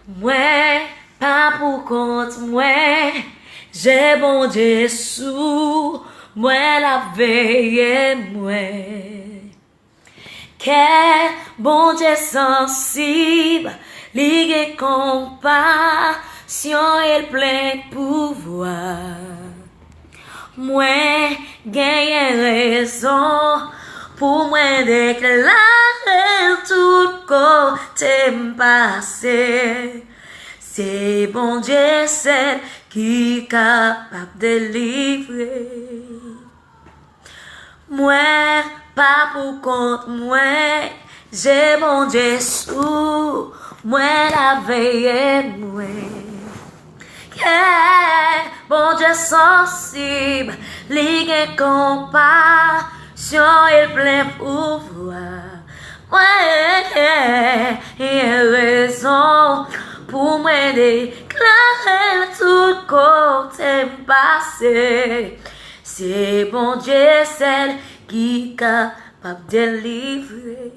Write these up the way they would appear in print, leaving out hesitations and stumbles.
Mwen, pa pou kont mwen, j'ai bon Dieu sous, mwen la veye mwen. Quel bon Dieu sensible, ligue compassion et plein pouvoir. Mwen genyen raison pour mwen déclarer tout côté m'passe. C'est bon Dieu seul qui capable de livrer. Mwen pas pour compte mwen, j'ai bon Dieu sous, mwen la veye mwen. Yeah, bon Dieu sensible, ligue compassion et plein pouvoir. Ouais, il y a raison pour me déclarer tout côté passé. C'est bon Dieu seul qui est capable de livrer.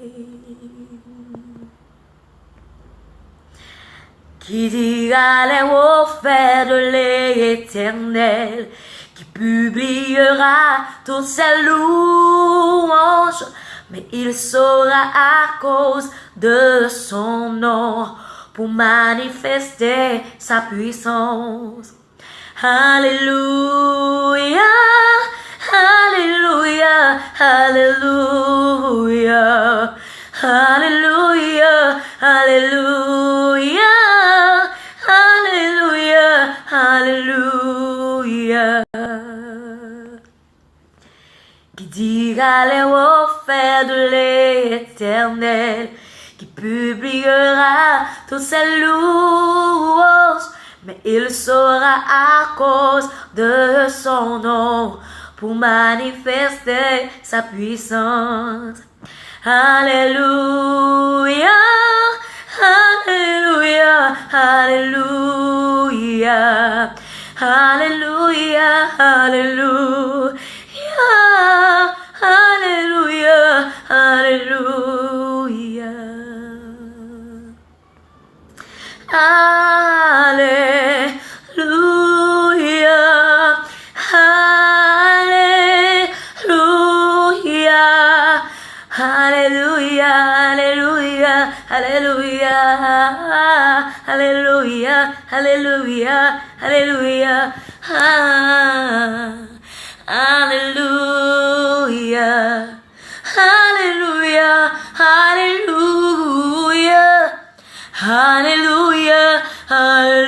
Qui dira les offres de l'Éternel, qui publiera toutes ses louanges, mais il saura à cause de son nom pour manifester sa puissance. Alléluia, Alléluia, Alléluia, Alléluia, Alléluia, Alléluia, Alléluia. Qui dira les offres de l'Éternel, qui publiera toutes ses louanges, mais il saura à cause de son nom pour manifester sa puissance. Alléluia, Alléluia, Alléluia, Alléluia, Alléluia, Alléluia, Alléluia. Alléluia, Alléluia, Alléluia, Alléluia, Alléluia, Alléluia, Alléluia, Alléluia, Alléluia, Alléluia, Alléluia, Alléluia.